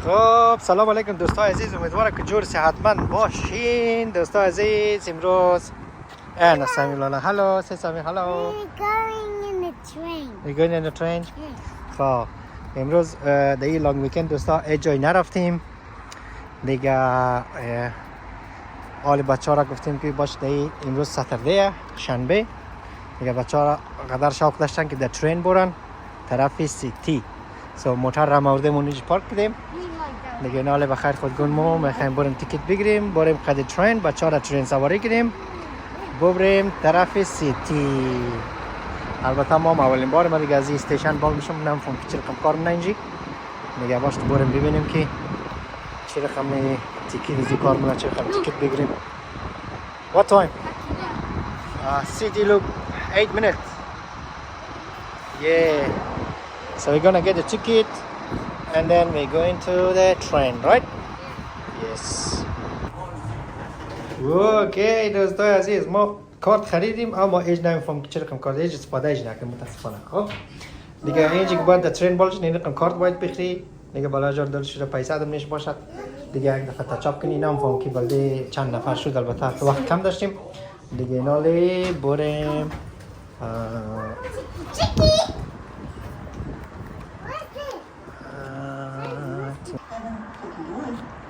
خب سلام علیکم دوستان عزیز، امیدوارم که جور صحتمند باشین. دوستان عزیز امروز انا سامی لالا هلو سی سامی هلو. We're going in the train. خب امروز دیگه لانگ ویکند دوستان هیچ جای نرفتیم دیگه. حال بچه ها را گفتیم که باش دیگه امروز ساتردیه شنبه دیگه. بچه ها قدر شوق داشتن که در ترین برن طرف سیتی. سو موتر را موردمون اینجا پارک کردیم دیگه. ناله بخیر خودگون ما میخوایم بریم تیکت بگیریم بریم قد ترین، بچه ها را ترین سواری کنیم ببریم طرف سیتی. البته ما اولین بار ما دیگه از این استیشن بال میشم نمیفهم که چه رقم کار میکنه اینجا دیگه. باش بریم ببینیم که چه رقم تیکت از کار میکنه، چه رقم تیکت بگیریم. What time? City look 8 minutes. Yeah. So we're gonna get a ticket and then we're going to the train, right? Yes. Okay دوستای عزیز، ما کارت خریدیم اما ایج نمیفهم که چه رقم کارت ایج استفاده ایج نکنیم متاسفانه. خب دیگه اینجا که باید در ترین بالش این رقم کارت باید بخری دیگه. بالا جار دلش رو پیسه آدم نیش باشد دیگه. یک دفعه تاچاپ کنی نمیفهم که بلده چند نفر شد. البته وقت کم داشتیم دیگه. ناله بریم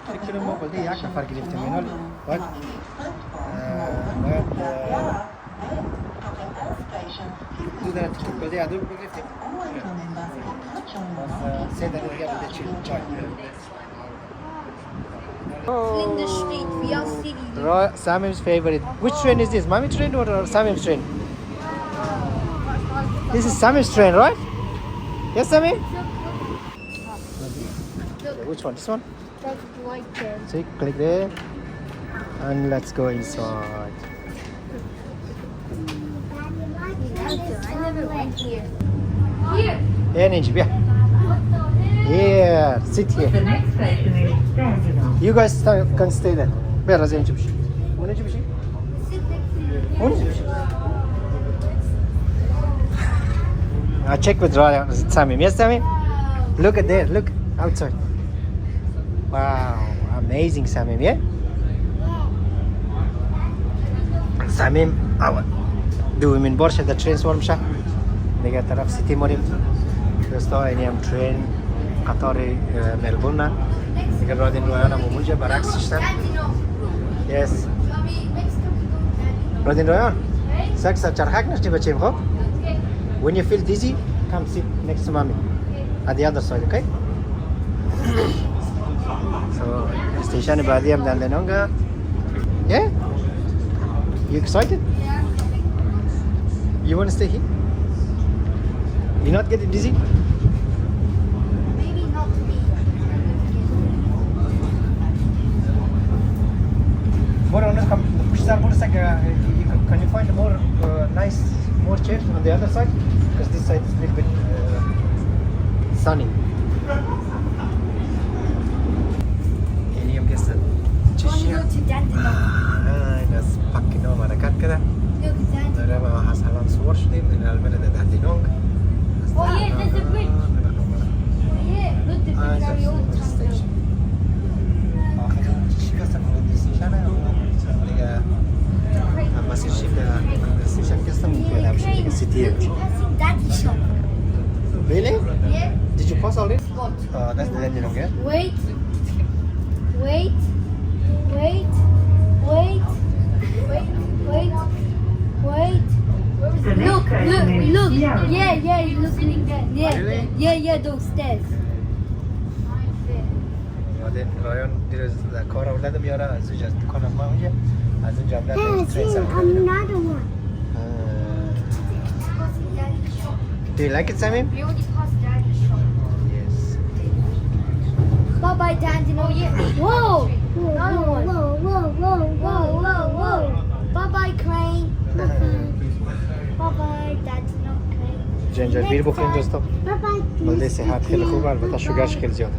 فکر ما بلده یک نفر گرفتیم اینالی باید دو داره تیکت بلده ادو بگرفتیم. سه داره دیگه بلده چای In the street, we are city. Samim's favorite. Which train is this? Mami train or Samim's train? This is Samim's train, right? Yes, Samim? Which one? This one? That's white train. So you click there and let's go inside. I never went here. Here. Here, Ninja, yeah. Here, sit here. The next station is Dandenong. You guys can stay there. Where is Ninja? Where is Ninja? Sit next to Where is Ninja? I check with Raya, Samim. Yes, Samim? Look at there. Look outside. Wow, amazing, Samim. Yeah. Samim, do we mean Borsha the train swarm shop? They got taraf city morim. Dosto ini am train قطار ملبورن دیگه. رادین رویان هم اونجا برعکس شدن. Yes. رادین رویان سر چرخک نشتی بچیم. خب when you feel dizzy come sit next to mommy at the other side, okay? So station بعدی هم دندنونگا. Yeah? You excited? You want to stay here? You not getting dizzy? Maybe not me. More on come push can you find a more nice more chairs on the other side because this side is a little bit sunny. Any of guess Want to go to Dandenong? ناس باكينو ماركات كده. Look, Dandenong. نرى حصلان صور شديد من البلد دهدينونغ. Oh yeah, there's a bridge. Yeah, look, the bridge where we all travel. masih shift station custom dalam city. Passing daddy shop. Really? Yeah. Did you pass already? What? That's the Dandenong, yeah? Wait. Wait. Wait. Wait. Wait. Wait. Wait. The next Look, station is look. Yarra. Yeah, looking there. Yeah. Really? Yeah, those stairs. بعدين رايون درس کار اولادم میاره از اونجا دکانم ما اونجا از اونجا هم There's another one. Do you like it, Samim? We already passed daddy's shop. Yes. Bye bye, Dandenong. Yeah. Whoa! Another one. Whoa. Bye bye, crane. Bye bye, Dandenong crane. جنجر بیر بخوریم دوستان. Bye bye. بلده صحت خیلی خوبه، البته شوگرش خیلی زیاده.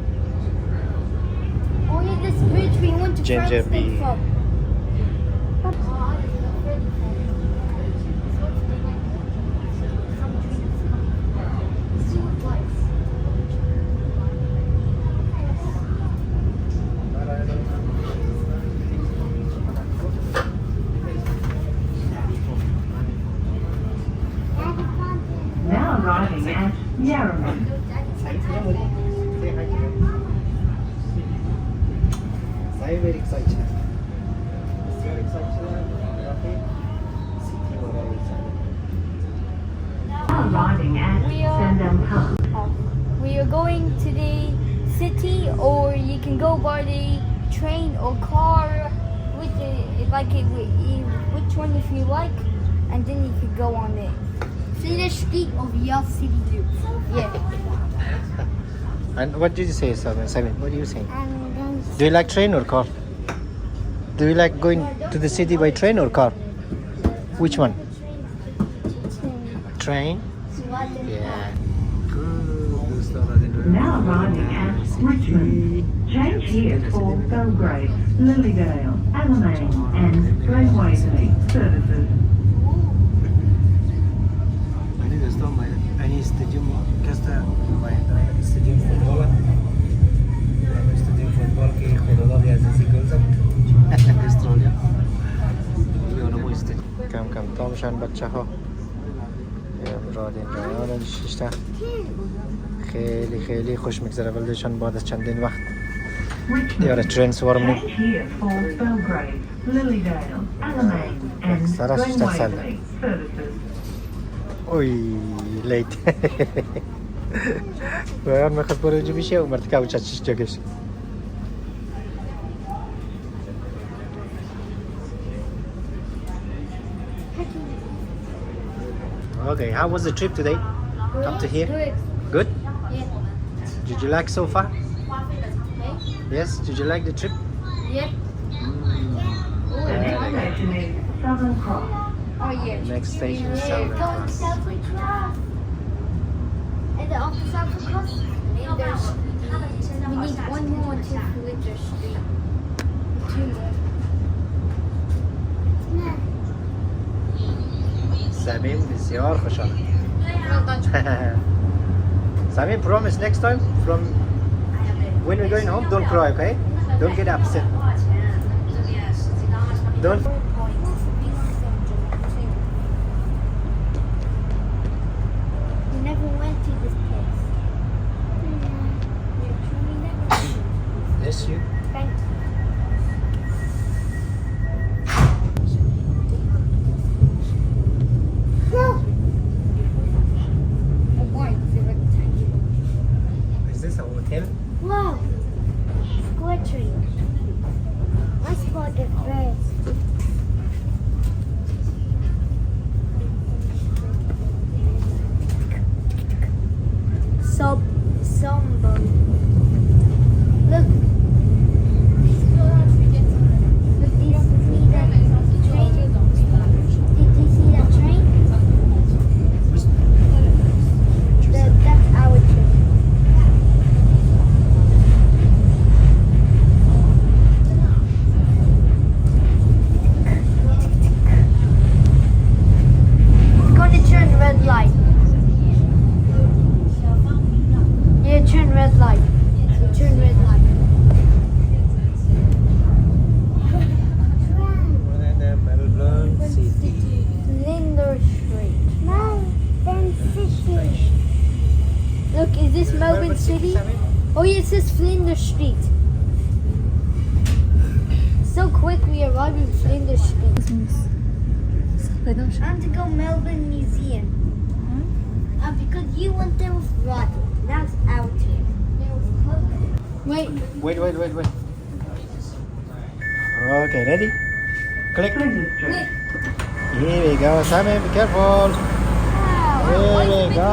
Oh yeah, this bridge we went to Ginger Frankston bee. from. I'm very excited. Very excited. Okay. City or outside. Arriving at We are- Sandham Park. We are going to the city, or you can go by the train or car, with the, which one if you like, and then you could go on the Flinders Street of your city loop. Yeah. And what did you say, Simon? What do you say? And then Do you like train or car? Do you like going to the city by train or car? Which one? Train? Yeah. Now arriving at Richmond. Change here for Belgrade, Lilydale, Alamein and Glenwaverley services. Any stadium stadium football. Stadium football की खुदा भी ऐसे goals up. Australia. ये वाला वो stadium. كم طعم شان بچه ها. رادین رایان ششته. خیلی خوش میگذره ولدشان بعد از چندین وقت. دیاره ترین سوار می. Change here for Belgrade, Lilydale, Alamein and Glenwaverley services. اوی لیت. رایان میخواست برو جو بیشه و مرتکه و چشش جگش. Okay, how was the trip today? Up to here? Good. Good? Yeah. Did you like so far? Yes, did you like the trip? Yeah. The next station is Southern Cross. Oh yeah. Next station is Yeah. Southern Going Cross. Southern Cross. And then off the Southern Cross, there's we need one more to Flinders Street. Two more. Samim بسیار خوشحال. Samim, promise next time from when we're going home, don't cry, okay? Don't get upset. Don't. We never went to this place. Bless you. Thank you. Is this a hotel? Wow! Squid tree. I spotted first. Somebody. Look. Look, do you see that train? Did you see that train? That's our train. It's going to turn red light. Yeah, turn red light. Turn red light. Melbourne City. Flinders Street. Melbourne City. Look, is this Melbourne City? Oh yeah, it says Flinders Street. So quick we arrived in Flinders Street. I want to go Melbourne Museum. Because you went there with Roddy. That's our team. Wait. Wait. Okay, ready? Click. Flinders Street. Wait. Here we go, Samim, be careful. Wow. Here we go.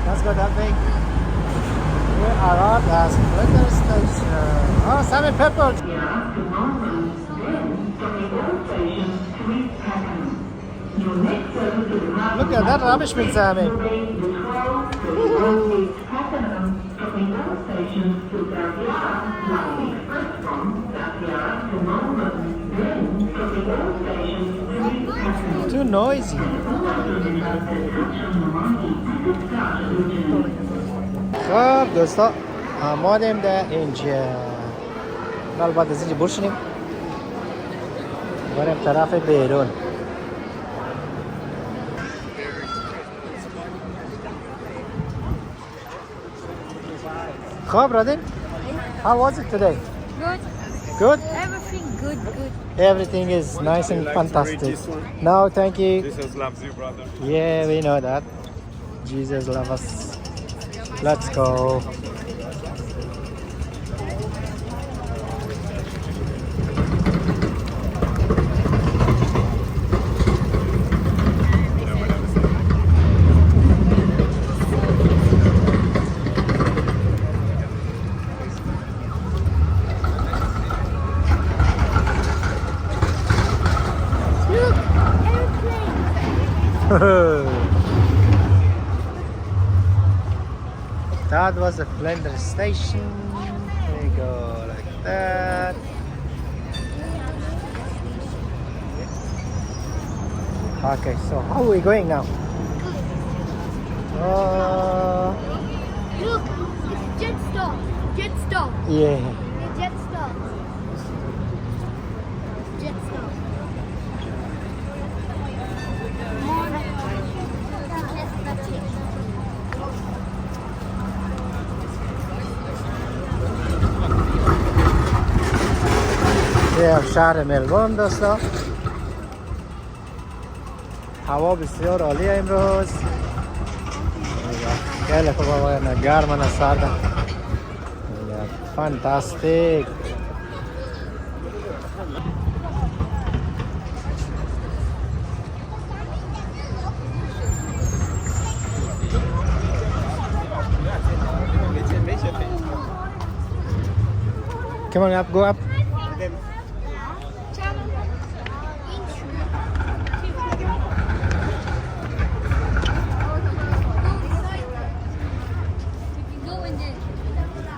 Let's go that way. We arrived at Flinders Station. Oh, Samim, purple. Here to Melbourne, then from the old station to East Pakenham. Your next service to the Melbourne Look at that rubbish bin, Samim. will be the 12 to East Pakenham from the old station to South Yarra, like the express from South Yarra to Melbourne, then from the old station to East Pakenham. Too noisy. خب دوستا آمادیم در اینجا حالا بعد از اینجا برشنیم بریم طرف بیرون خب رادین How was it today? Good. Good? Everything good. Everything is nice and fantastic. No, thank you. Jesus loves you, brother. Yeah, we know that. Jesus loves us. Let's go. Look, airplane. That was the Flinders station. We go like that. Okay, so how are we going now? Look, it's jet stop. Jet stop. Yeah. The jet stop. Jet stop. شهر ملبورن دوستا. هوا بسیار عالیه امروز. خیلی خوب هوا گرم و سرد. فانتاستیک. Come on up, go up.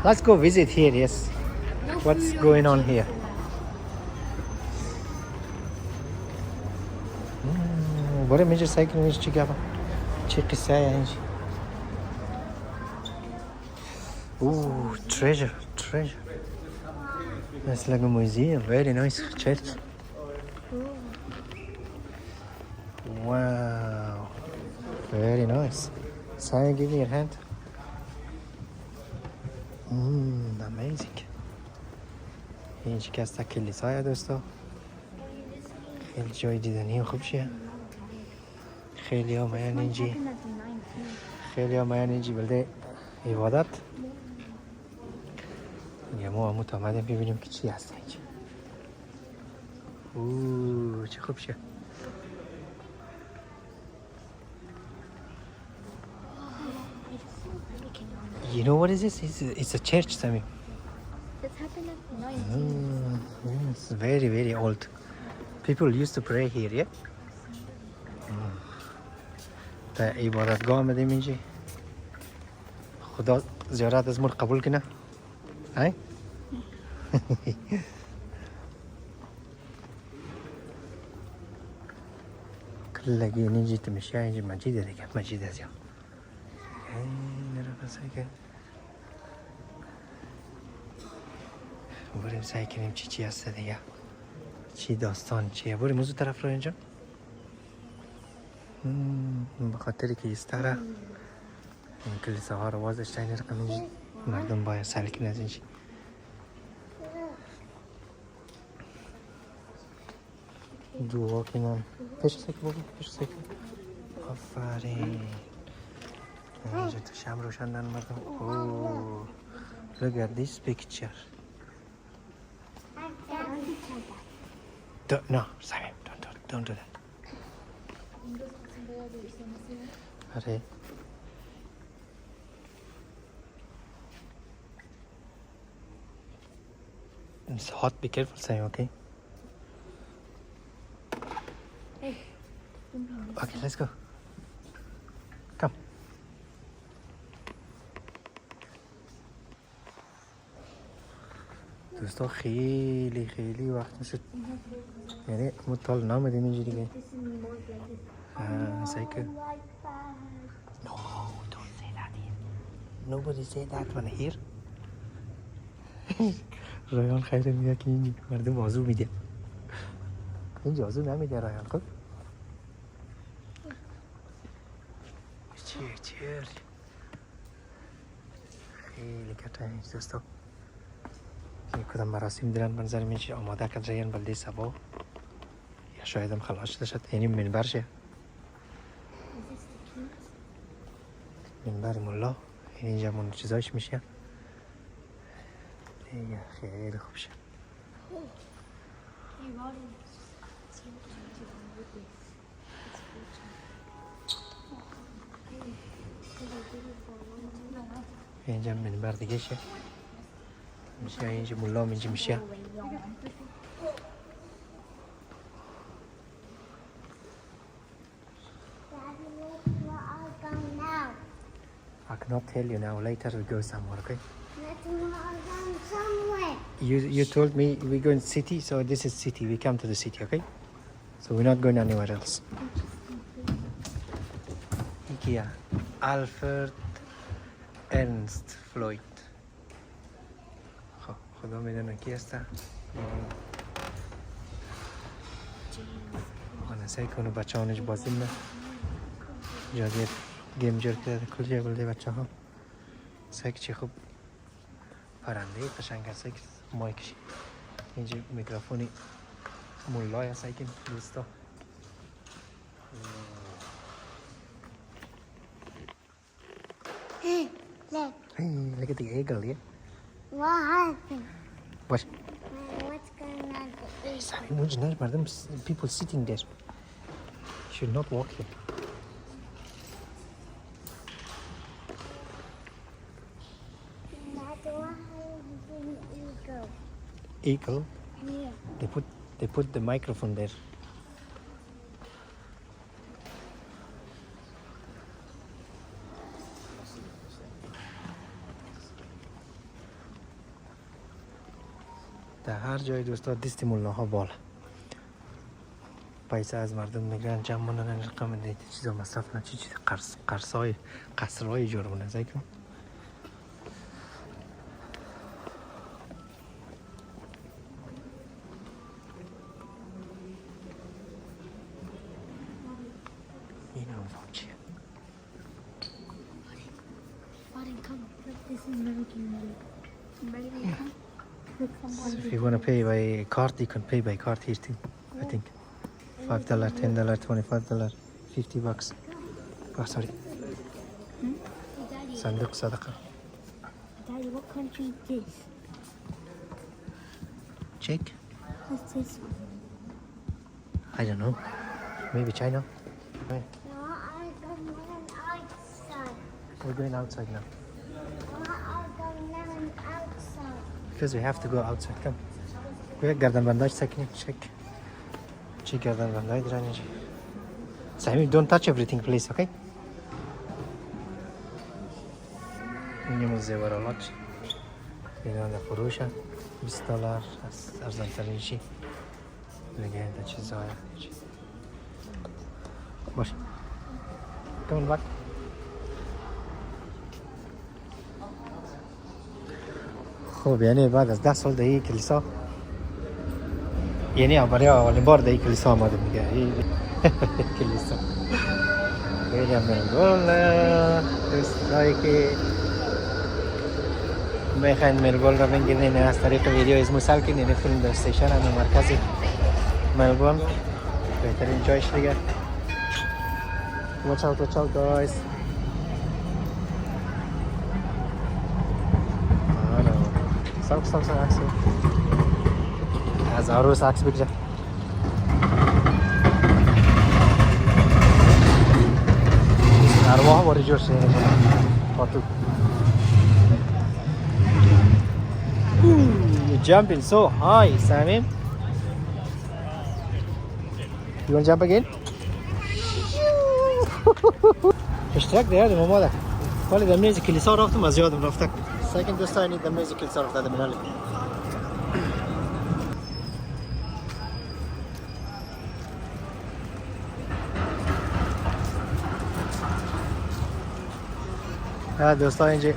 Let's go visit here, yes. What's going on here? برای میجر سایکل نیست چی گفت؟ چی قصه اینجا؟ Ooh, treasure. It's like a museum, very nice church. Wow, very nice. Simon, give me your hand. Amazing. اینجا که از کلیسای دوستا. خیلی جای دیدنی و خوب شه. خیلی ها میان اینجا بلده عبادت. یه ما همون آمدیم ببینیم که چی هست اینجا. چه خوب شه. You know what is this? It's a church, Sammy. This happened at 19. It's very, very old. People used to pray here, yeah? تا عبادتگاه آمدیم اینجا. خدا زیارت از ما قبول کنه. های؟ کلگی اینجا تمشی اینجا مسجد دیگه مسجد از یا. بریم سعی کنیم چی هست دیگه. چی داستان چیه؟ بریم موضوع طرف رو اینجا. به خاطری که ایستاره این کلیساها رو وازش تاین رقم اینجا مردم باید سلکین از اینجا. دعا کنم. پیش سکر بابا پیش سکر. آفرین. اینجا تو شم روشن دن مردم. Look at this picture. No, sorry, don't do that. Hurry. It's hot, be careful, Sam, okay? Okay, let's go. Come. دوستا خیلی وقت میشد یعنی مطال نامدیم اینجوری که سایکل No, don't say that here. Nobody say that one here. رایان خیلی میگه که این مردم آزو میده اینجا آزو نمیده رایان خب چیر خیلی کتایی دوستا کدام مراسم دارن منظر میشه آماده کرده این بلده سبا یا شاید هم خلاص شده شد یعنی منبر شه منبر مولا اینجا من چیزایش میشه دیگه خیلی خوب شه اینجا منبر دیگه شه میشه اینجا مولا اینجا میشه I cannot tell you now. Later we go somewhere, okay? You told me we go in city, so this is city. We come to the city, okay? So we're not going anywhere else. IKEA. Alfred Ernst Floyd. خدا میدونه کی هسته من سعی کنم بچه هانش بازی نه جادیت گیم جر کرده کل جای بلده بچه ها سعی که چی خوب پرنده قشنگ هست سعی که مایکش اینجا میکروفونی مولای هست سعی که دوستا look at the eagle, yeah? What happened? What? What's going on with the Sorry, imagine them people sitting there. Should not walk here. Eagle? Yeah. They put the microphone there. در هر جای دوستا دیست مولاها بالا پیسه از مردم میگیرن جمع منن رقم دیت چیزا مصرف نه چی قرصای قصرهای جور بونه زای کن این هم چیه If you want to pay by card, you can pay by card here too. I think $5, $10, $25, $50. Oh, sorry. Sanduk Sadaqa. Daddy, what country is this? Check. What's this one? I don't know. Maybe China. Right. No, I'm going outside. We're going outside now. I'm going outside. Because we have to go outside. Come. Quick, garden bandage second. Check. Check garden bandage. Ranji. Sammy, don't touch everything, please. Okay? اینجا زیورالات اینا در فروشن $20 ارزان ترین چی نگه این چیزهای باش کمون بک خب یعنی بعد از 10 سال در این کلیسا یعنی برای اولین بار در این کلیسا آمده میگه این کلیسا خیلی هم ملبورن دوستایی که میخواین ملبورن را بگیرین از طریق ویدیو از موسال کنین فیلم در استیشن هم مرکزی ملبورن بهترین جایش دیگه watch out guys ساک عکس از عروس عکس بگیره ارواح باری جور شده پاتو You're jumping so high, Sammy. You want to jump again? اشتراک دیگه دارم مامان. ولی در میز کلیسا رفتم از یادم رفته. سعی دوستانی در میز کلیسا رفته منال. دوستان اینجا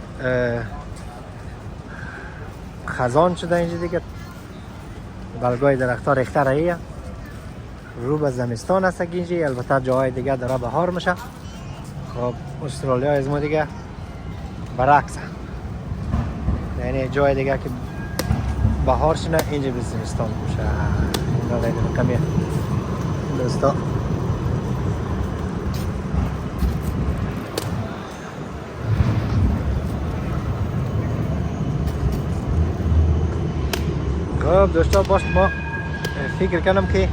خزان شده اینجا دیگه بلگای درخت‌ها ریخته راییه رو به زمستان هست اینجا البته جاهای دیگه داره بهار میشه خب استرالیا از ما دیگه برعکس یعنی جای دیگه که bahor shuna اینجا به زمستان میشه اینا دیگه کمیه دوستا خب دوستا باش ما فکر کنم که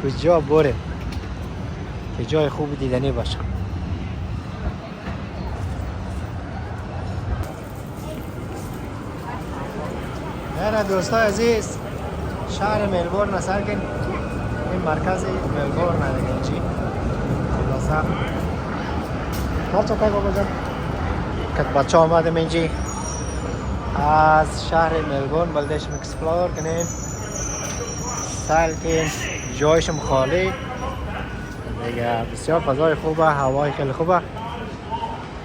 کجا بره که جای خوب دیدنی باشه نه دوستای عزیز شهر ملبورن سر کن این مرکز ملبورن دیگه چی خلاصه هر چقدر بابا جان که بچه آمدیم اینجا از شهر ملبورن بلدشم اکسپلور کنیم سال کنیم جایشم خالی دیگه بسیار فضای خوبه هوای خیلی خوبه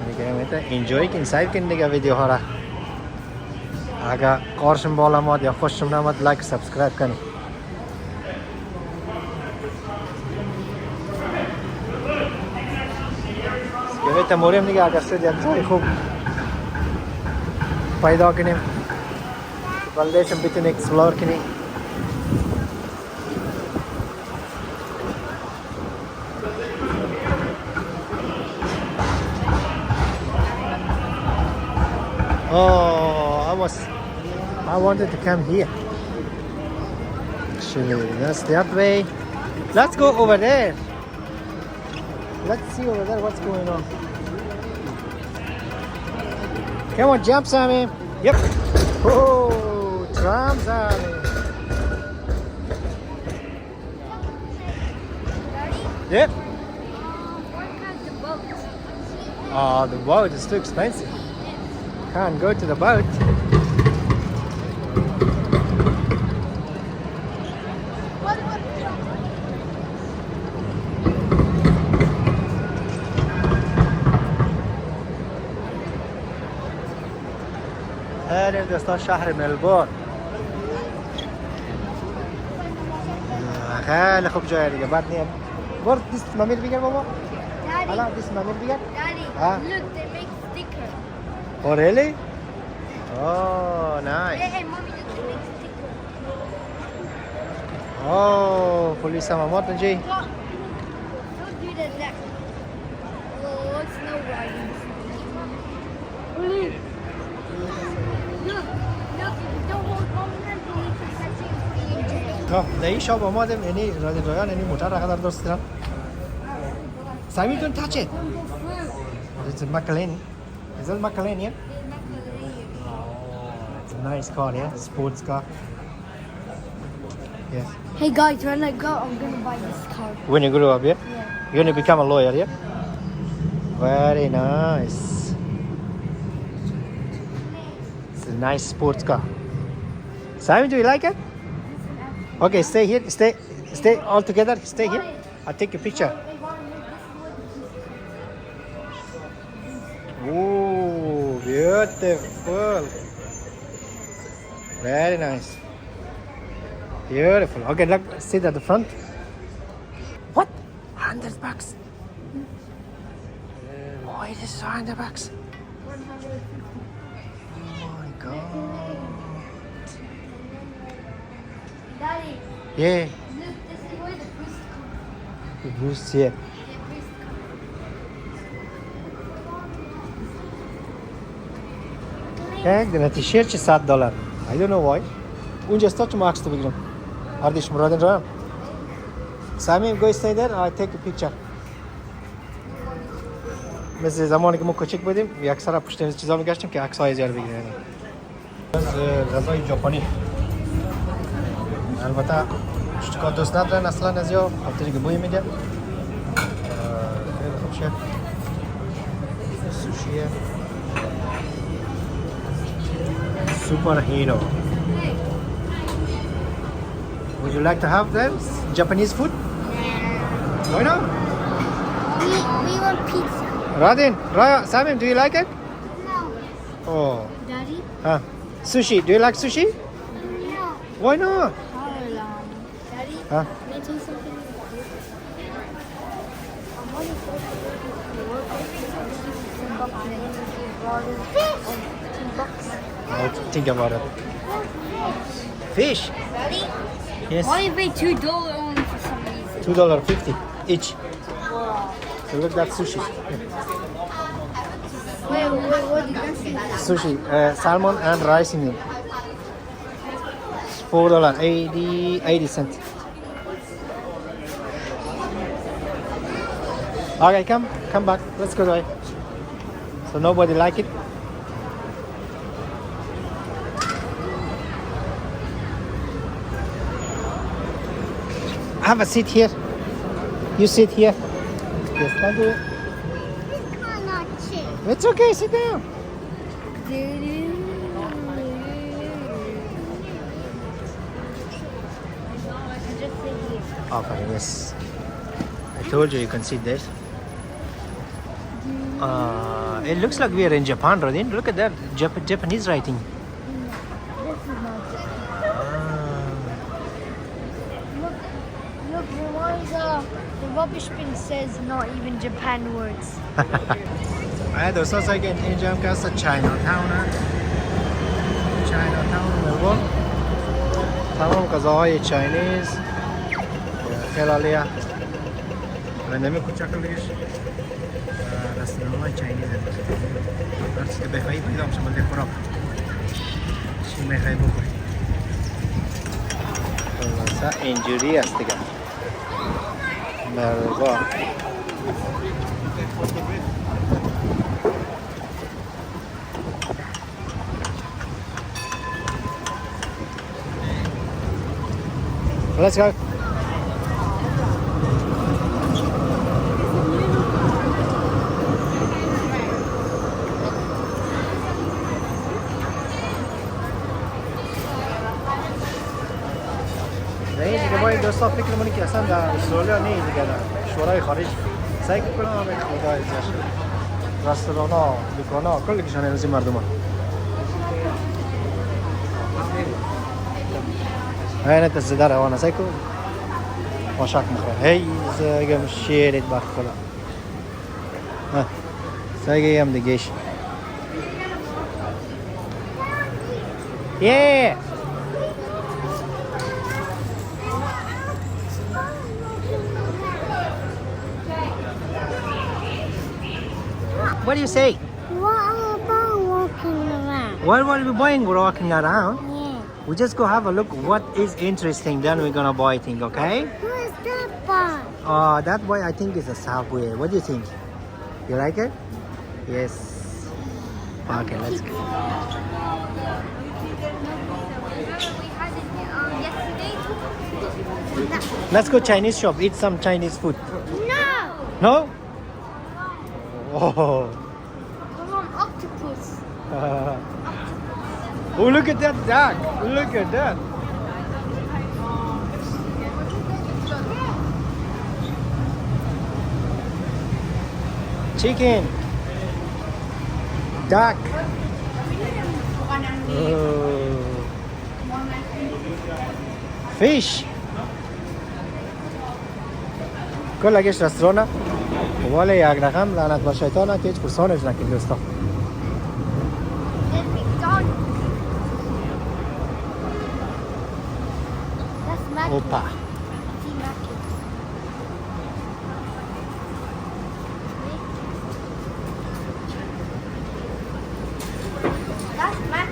دیگه میتونه انجوی کن سایل کن دیگه ویدیو ها را اگر کارشم بالا ماد یا خوشم نماد لایک سابسکرایب کنی که میتونه موریم دیگه اگر سید یک جای خوب پیدا کنیم بلدشم بیتون اکسپلور کنیم Oh, I wanted to come here. Actually, that's that way. Let's go over there. Let's see over there what's going on. Come on, jump, Sammy. Yep. Oh, tram, Sammy. Yep. Oh, the boat is too expensive. Can't go to the boat. هذا دوستان شهر ملبورن خیلی خوب جای دیگه بعد نیم برد دیست ممیل بگر بابا حالا دیست ممیل بگر Daddy, look, they make stickers. Oh really? Oh nice. Hey, mommy, look, they make stickers. Oh police sama motor ji. Don't do that next. Oh, it's no riding. Look, don't hold mommy hand, please. That's it for you. خب در این شاب آمدیم یعنی رادی رایان یعنی موتر را قدر درست دارم Sammy don't touch it. It's a McLaren. Is that McLaren yeah? It's a nice car yeah, sports car. Yes. Hey guys, when I go, I'm gonna buy this car. When you grow up yeah? Yeah. You're gonna become a lawyer yeah? Very nice. It's a nice sports car. Sammy, do you like it? Okay, stay here. Stay all together. Stay here. I'll take a picture. Oh, beautiful. Very nice. Beautiful. Okay, look, sit at the front. What? $100? Oh, it is $100. Oh my God. Daddy, Yeah. look, this is where the priest comes. The boost here. The priest Okay, then t-shirt is $7. I don't know why. اونجا استاد چه ماکس تو بگیرم. هردیش مرادن را. Sammy, go stay there. I take a picture. مثل زمانی که ما کوچک بودیم اکثر پشت این چیزا میگشتیم که عکسای زیاد بگیریم. غذای ژاپنی. البته اشتکار دوست ندارن اصلا از یا خاطری که بوی میده. خیلی خوب شد. سوشیه. Super hero. Would you like to have them? Japanese food? Why not? We want pizza. Radin, Raya, Samim, do you like it? No. Oh. Daddy? Huh. Sushi, do you like sushi? No. Why not? Daddy? Huh? Can I tell you something? I want to go to work. water of $2. I'll think about it. Fish. Ready? Yes. Why you pay $2 only for some reason? $2.50 each. Wow. So look, that's sushi. Wait, what did you say? Sushi, salmon and rice in it. It's $4.80. Okay, come back. Let's go away. So nobody like it. Have a seat here. You sit here. Yes, thank you. It's okay, sit down. Okay, yes. I told you can sit there. It looks like we are in Japan, Rodin. Look at that, Japanese writing. This is not Look, the rubbish bin says not even Japan words. दोस्तों second इंजम का China town है Melbourne تمام غذاهای چاینیز خیلی نمی کوچکش رستوران چاینیز هر چیزی بخوایی پیدا میشه مال خوراک چی میخوای بخوری مثلا اینجوری است دیگه ملبورن Let's go. این دیگه باید دوستا فکر منی که اصلا در استرالیا نیست دیگه در شورای خارج سعی کنم همه خدا ازش رستوران ها دکان ها کلشان امروزی مردم ها هاي انت الزدارة وانا سايكو وشاك مخرج هي زي مشيرت باخلا ها سايقي يم دقيش yeah what do you say? What about walking around? What are we buying? We're walking around. Yeah. We just go have a look what is interesting, then we're gonna buy thing, okay? Who's that bar? That boy I think is a Subway. What do you think? You like it? Yes. Okay, let's go. We had it yesterday. Let's go Chinese shop, eat some Chinese food. No! No? Oh. Come on, octopus. Oh, look at that duck. Look at that. Chicken. Duck. Oh. Fish. کلش رستوران ولی یک رقم لعنت بر شیطان که هیچ پرسانش نکن دوستا Then McDonald's. That's Mac. اوپا See Mac. That's Mac.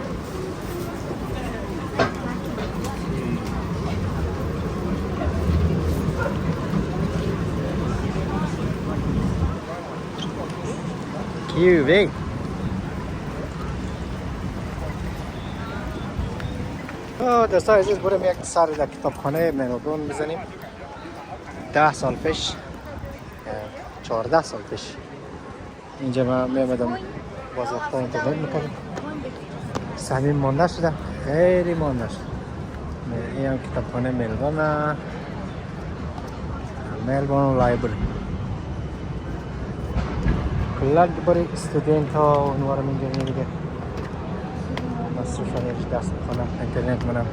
QV دوستا عزیز بریم یک سر در کتابخانه ملبورن بزنیم 10 سال پیش 14 سال پیش اینجا ما میامدم باز وقتا اینترنت میکنم سمیم مانده شده خیلی مانده شده این هم کتابخانه ملبورن لایبرری کلا برای استودنت ها و اونوارم اینجا دیگه مصروف هنیش دست بخونم اینترنت منم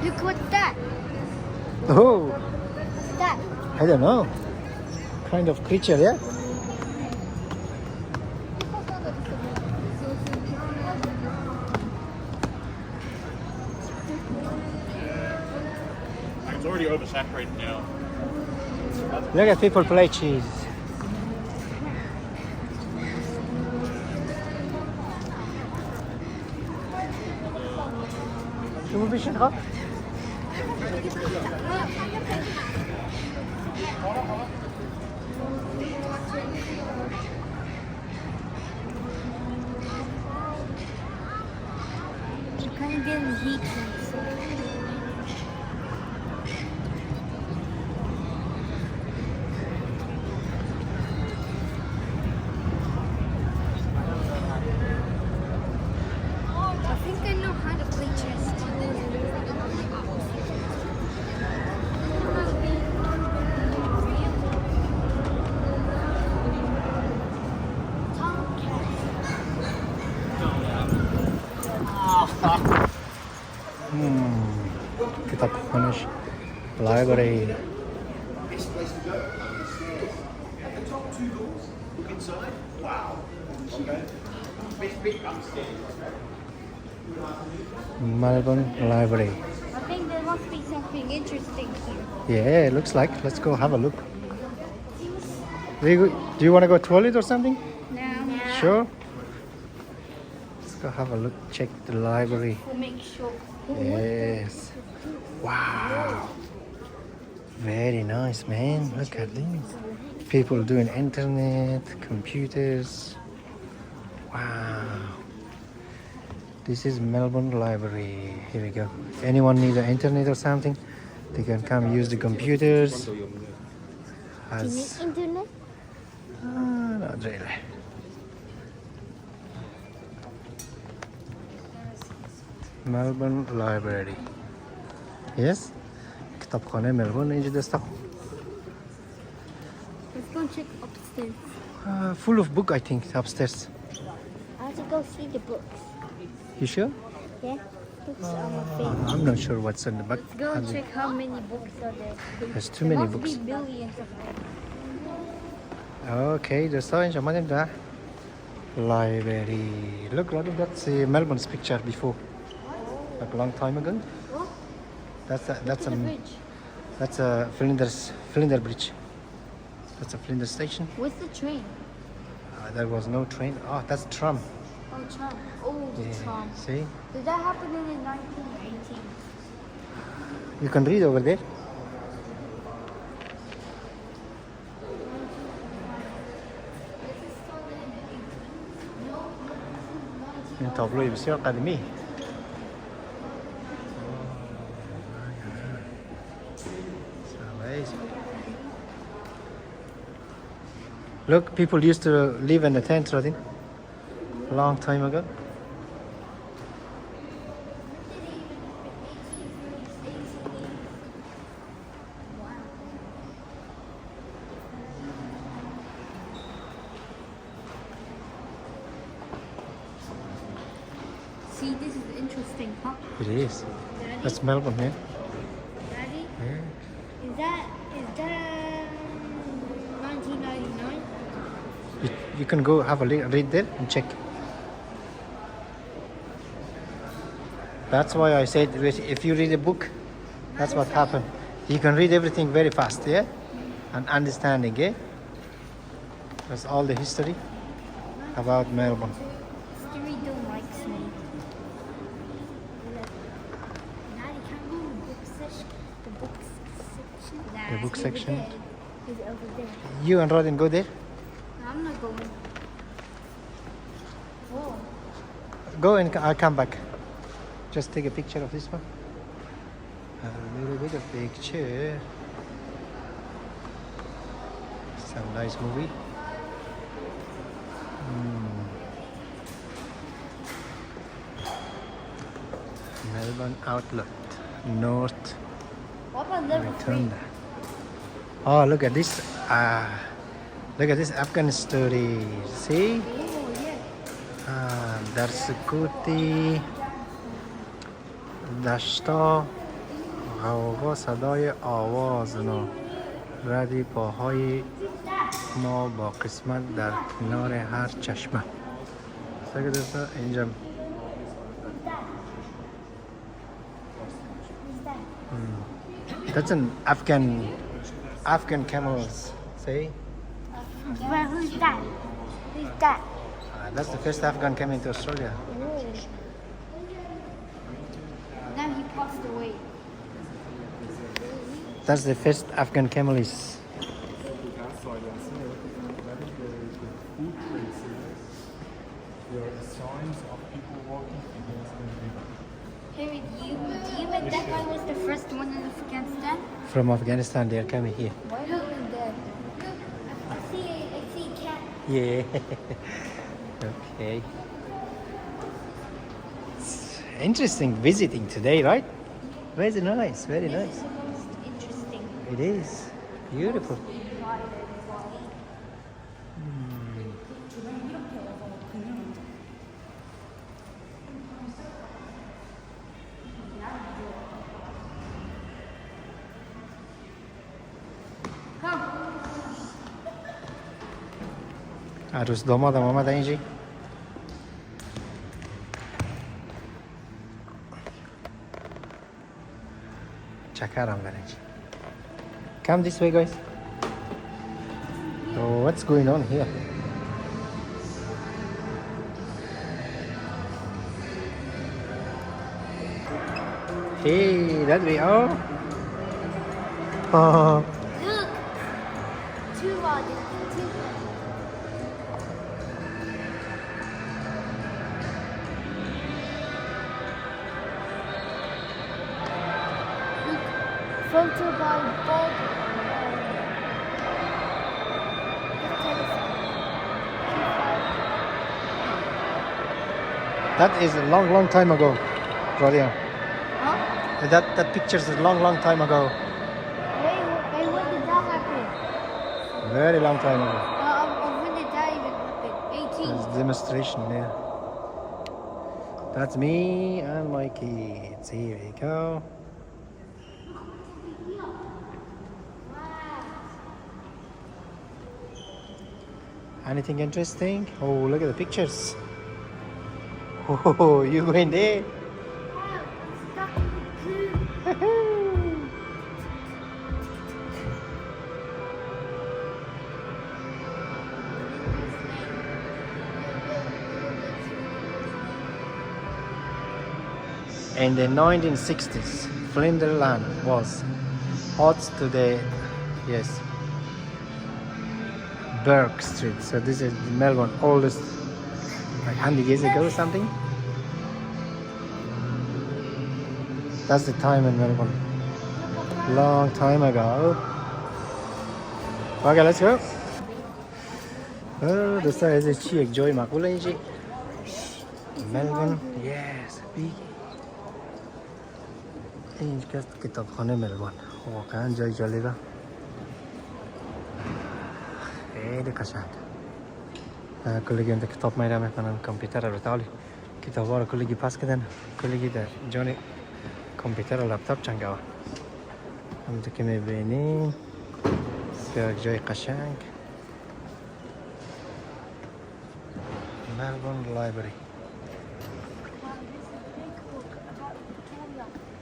Look what's that. اوه What's that? I don't know. Kind of creature, yeah? It's already oversaturated now. Look at people play cheese. شو بيشنغ؟ You're kind of getting heat. I think I know how to play chess. كتابخانه library. Best place to go. At the top 2 doors, look inside. Wow. Okay. Best bit upstairs. Melbourne Library. I think there must be something interesting here. Yeah, it looks like. Let's go have a look. Do you want to go toilet or something? No. Sure. Let's go have a look. Check the library. We'll make sure. Yes. Wow. Very nice, man. Look at this. People doing internet, computers. Wow. This is Melbourne Library. Here we go. If anyone needs an internet or something, they can come use the computers. Do you need As, internet? not really. Melbourne Library. Yes? کتابخانه ملبورن اینجا دستا. Let's go and check upstairs. Full of book, I think, upstairs. I have to go see the books. You sure? Yeah? Books are my favorite. I'm not sure what's in the book. Let's go and check how many books are there. There's too There many must books. be billions of them. Okay, دوستا اینجا مادیم ده library. Look, that's Melbourne's picture before, like a long time ago. What? That's Look a at the bridge. that's a Flinders Bridge. That's a Flinders station. Where's the train? There was no train. Oh, that's tram. Oh, tram. Oh, the tram. See, Did that happen in the 1918? you can read over there. این تابلوی بسیار قدیمی. It's amazing. Look, people used to live in a tent, Rodin, a long time ago. See, this is interesting, huh? It is. That's Melbourne, man. Daddy? Yeah. Is that 1999? You can go have a read there and check. That's why I said if you read a book, that's what happened. You can read everything very fast, yeah? And understanding, yeah? That's all the history about Melbourne. Stewie don't likes me. Daddy, can we go to the book section? The book section? The book He's section? over there. He's over there. You and Rodin go there. I'm not going. Whoa. Go and I'll come back. Just take a picture of this one. A little bit of picture. Some nice movie. Melbourne Outlet, North What about level 3? Rotunda. Oh, look at this. Look at this Afghan story. See? Oh, yeah. در سکوتی دشتا غوغا صدای آواز نو ردی پاهای ما با قسمت در کنار هر چشمه. سگه دوستا اینجا That's an Afghan camels. See? Well, who's that? Who's that? That's the first Afghan came into Australia. Now he passed away. That's the first Afghan camel is. Harry, do you bet that guy was the first one in Afghanistan? From Afghanistan, they're coming here. Why look at that? Look, I see a cat. Yeah. Okay. It's interesting visiting today, right? Very nice, very This nice. is the most interesting. It is beautiful. عروس دامادم آمد اینجی. چکرم برنجی. Come this way, guys. So what's going on here? Hey, that we are. Oh. Look! Two rods. Two. Look, photo by Bob. That is a long time ago, Claudia. Huh? That picture's a long time ago. Hey, when did that happen? Very long time ago. When did that even happen? 18. There's demonstration there. That's me and my kids. Here we go. Anything interesting? Oh, look at the pictures. Oh, you going there? In the 1960s, Flinders was hot to the Burke Street. So this is Melbourne oldest, like 100 years ago or something. That's the time in Melbourne. Long time ago. Okay, let's go. Oh, this is a cheap joy macula. Melbourne, yes, big. اینجا کتابخانه ملبورن واقعا جای جالبه خیلی قشنگ کلگی اونده کتاب میره میکنن کامپیوتر رو تالی کتاب ها رو کلگی پس کردن کلگی در جان کامپیوتر و لپتاپ چنگه ها همونطور که میبینیم بسیار جای قشنگ ملبورن لایبرری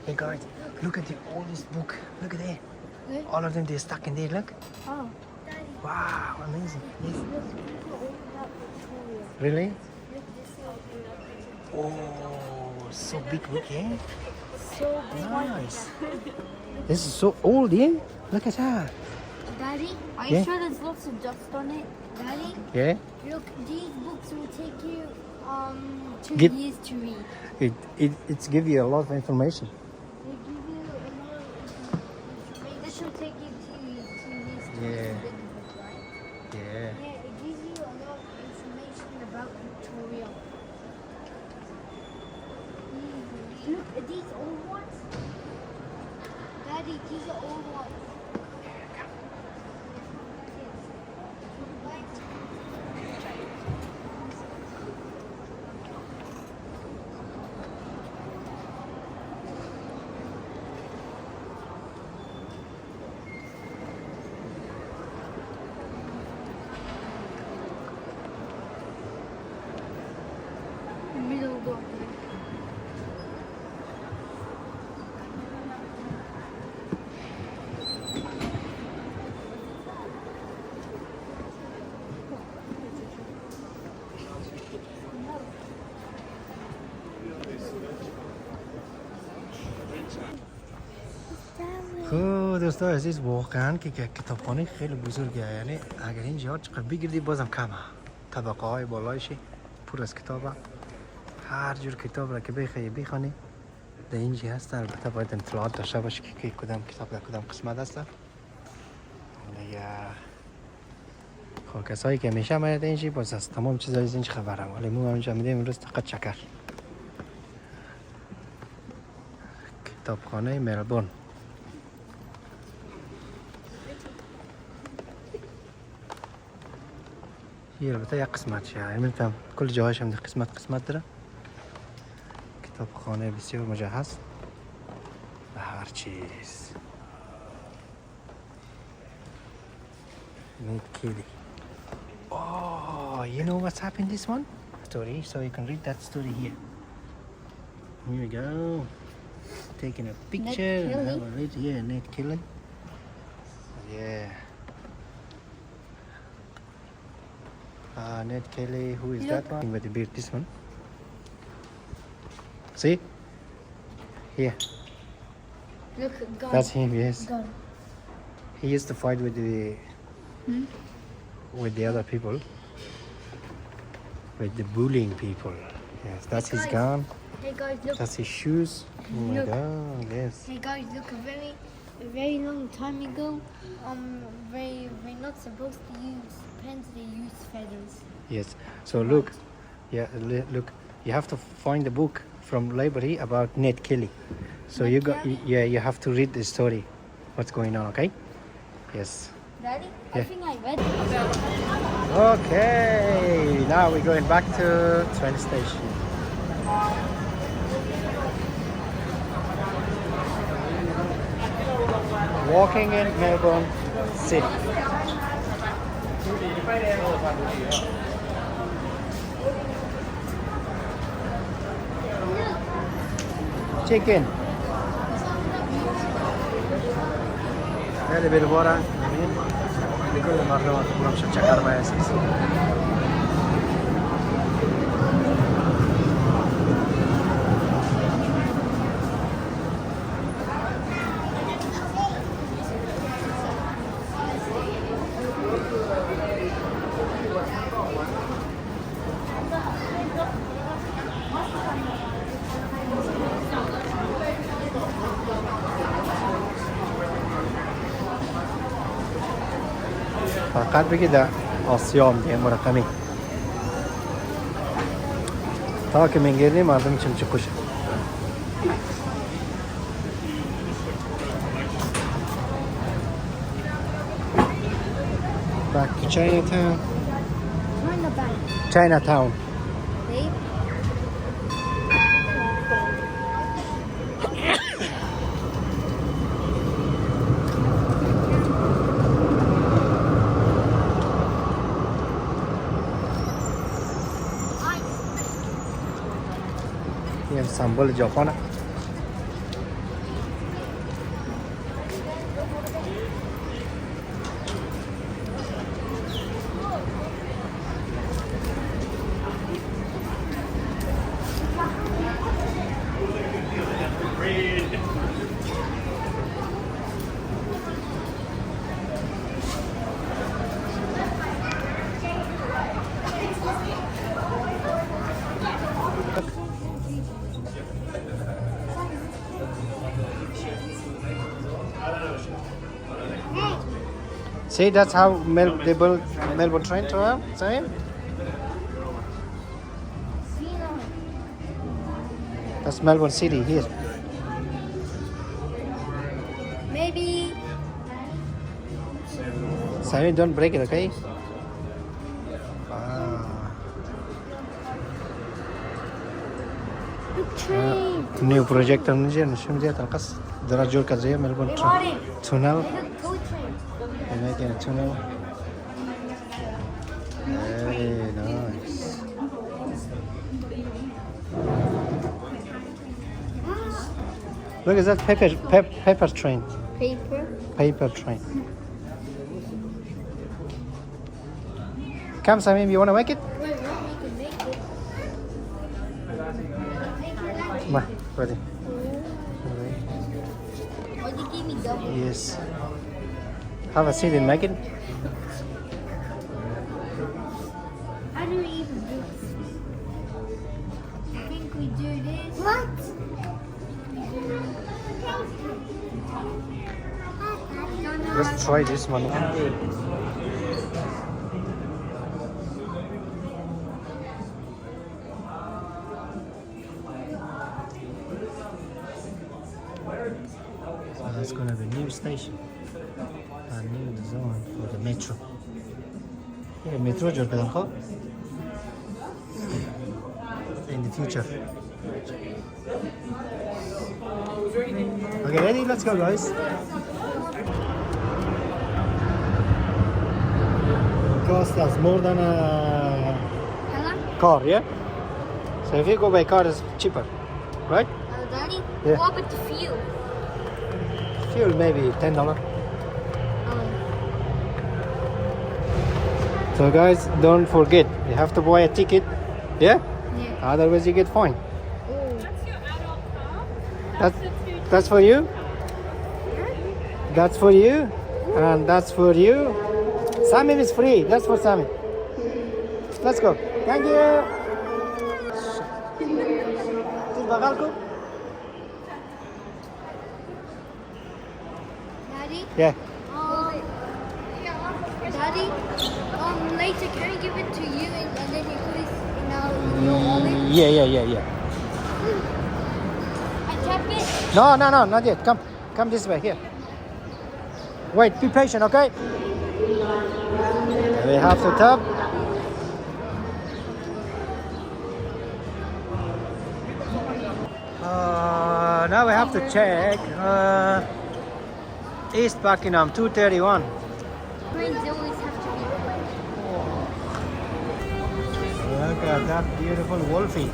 Hey guys, look at the oldest book. Look at there. Good. All of them, they're stuck in there. Look. Oh. Wow, amazing. Yes. Look, all about Victoria. Really? Look, this is all about Oh, so big book, yeah? so big. Nice. This is so old, yeah? Look at that. Daddy, are Yeah. you sure there's lots of dust on it? Daddy, Yeah? look, these books will take you 2 Give- years to read. It's give you a lot of information. They give you a lot of information. This will take you 2 years to Yeah. read the book, right? Yeah. Yeah, it gives you a lot of information about Victoria. Look, are these old ones? Daddy, these are old ones. دوستان عزیز واقعا که کتابخانه خیلی بزرگه، یعنی اگر اینجا چقدر بگردی بازم کمه. طبقه های بالایش پر از کتابه، هر جور کتاب را که بخوانی در اینجا هست. البته باید اطلاعات داشته باشی که کدام کتاب در کدام قسمت هست. دیگه خب کسایی که همیشه آمده اینجا باز از تمام چیزای از اینجا خبرم، ولی ما اونجا میدیم امروز فقط شکر. کتابخانه ملبورن. هي البته یک قسمت شه، یعنی کل جاهاش هم در قسمت داره. کتابخانه بسیار مجهز به هر چیز. Need Kelly. Oh, you know what's happened this one? Story, so you can read that story here. Here we go. Taking a picture. Ned And Kelly? have a read here, Ned Kelly. Yeah. Ned Kelly, who is that one? With the beard, this one. See? Here. Look, God. That's him, yes. God. He used to fight with the other people. With the bullying people. Yes, that's his Guys. gun. Hey guys, look. That's his shoes. Oh my Look. god, yes. Hey guys, look. A very long time ago, we're not supposed to use pens. They use feathers. Yes. So look, yeah, look. You have to find a book from library about Ned Kelly. So Ned you Kelly? you have to read the story. What's going on? Okay? Yes. Daddy, I Yeah. think I read. Okay. Now we're going back to train station. Walking in Melbourne City. Chicken. خیلی بلوارن لكل مردم كلهم شكر ما يسيس. فقط بگی در آسیا میگه مرقمی تا که میگردیم مردم چمچه خوشه. Back to Chinatown. Chinatown. Babe. این سمبل ژاپنه. See, that's how they built Melbourne train to same. That's Melbourne City here. Maybe. Sammy, don't break it, okay? Wow. Look, train. New projector نشون ديت القص درجة كذا ملبون tunnel. Look, toy train. They're making a tunnel. Very nice. Look at that paper train. Paper. Paper train. Come, Samim, you want to make it? Wait, we can make it. Come on, ready. Oh, you gave me double. Yes. Have a seat in Megan. How do we even do this? I think we do this. What? Let's try this one. So that's gonna be new station. A new design for the metro. Yeah, metro job in the future. Okay, ready? Let's go, guys. It costs us more than a Hello? car, yeah? So if you go by car, it's cheaper, right? Daddy? Yeah. What about the fuel? Fuel maybe $10. So guys, don't forget, you have to buy a ticket, yeah? Yeah. Otherwise you get fined. Oh. That's your adult car. That's for you. That's for you. And that's for you. Sammy is free. That's for Sammy. Let's go. Thank you. Daddy? Yeah. Daddy? Later, can I give it to you and then you put it in your wallet? Yeah. I tap it? No, not yet. Come this way. Here. Wait, be patient, okay? We have to tap. Now we have to check. East Buckingham, 231. Trains always have to be. Look at that beautiful wolfie.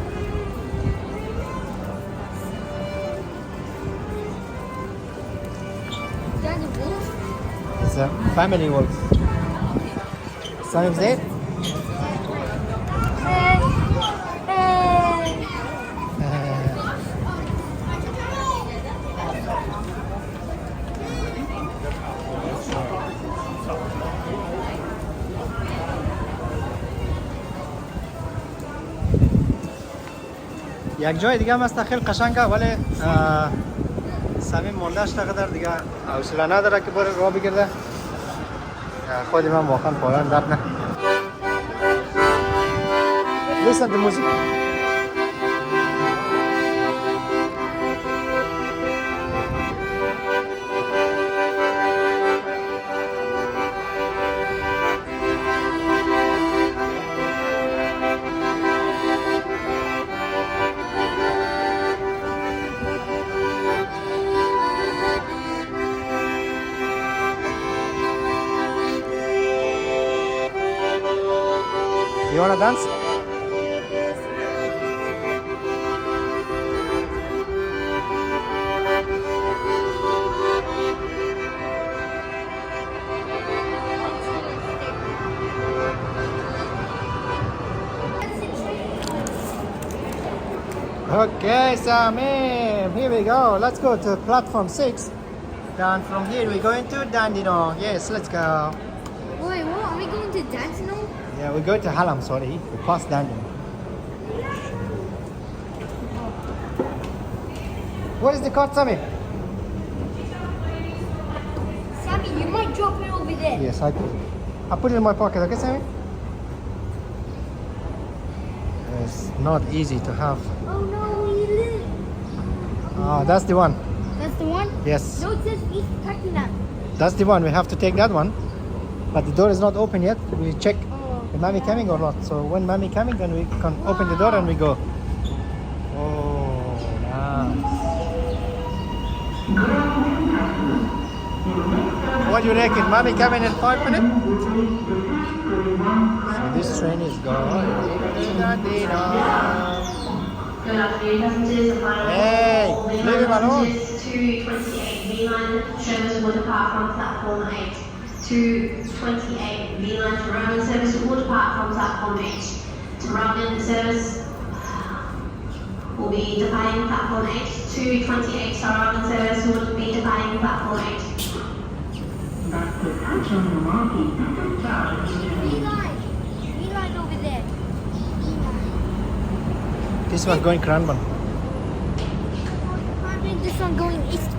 Daddy, wolf? It's a family wolf. Sounds it? Hey. یک جای دیگه هم هست خیلی قشنگه ولی صمیم موندهش تقدر دیگه حوصله نداره که بره راه بگرده. خودی من واقعا پایان درد نه. Listen to music. You wanna dance? Okay, Samim, here we go. Let's go to platform 6. Then from here we go into Dandenong. Yes, let's go. Wait, what? Are we going to dance now? Yeah, we go to Hallam, sorry. We pass Dandenong. What is the card, Samim? Sammy, you might drop it over there. Yes, I put it in my pocket, okay, Sammy? It's not easy to have. Oh no, we live. Ah, that's the one. That's the one? Yes, No, it says East Pakenham. that's the one. We have to take that one. But the door is not open yet. We check Oh. if mommy coming or not. So when mommy coming, then we can open the door and we go. Oh, nice. What do you reckon? Mommy coming in 5 minutes? So this train is going. Good afternoon, passengers. The final Hey, leave him alone. 228 V-Line service will depart from platform 8. 228 V-Line to Roman service will depart from platform 8. To Roman service will be departing platform 8. 228 Roman service will be departing platform 8. to touch on the marquee at the start of the journey. Eli over there. This one going Cranbourne. This one going east.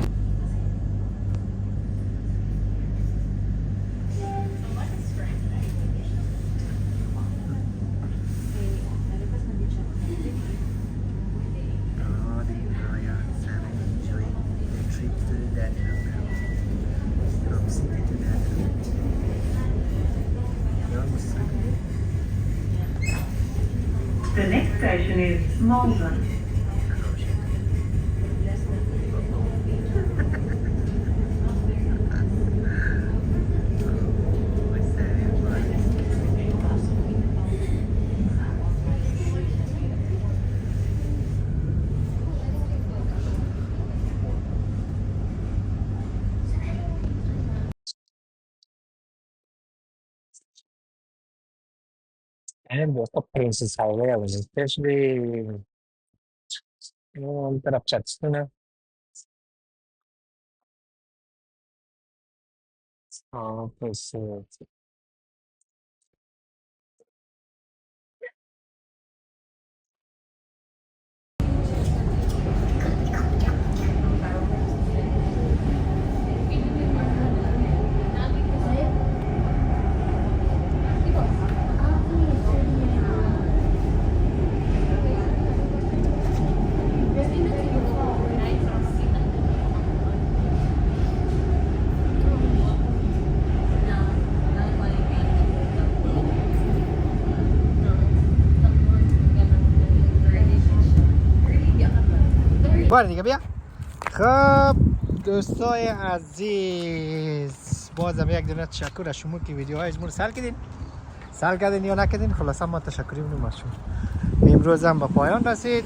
The next station is Melbourne. And the places highway, especially तरफ church ना pues بار دیگه بیا. خب دوستای عزیز بازم یک دونه تشکر از شما که ویدیوهای از ما سال کردین یا نکردین. خلاصا ما تشکری می‌کنیم از شما. امروز هم به پایان رسید.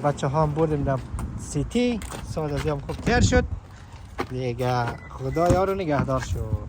بچه ها هم بردیم در سیتی. ساعت از هم خوب تر شد دیگه. خدا یار و نگهدار شد.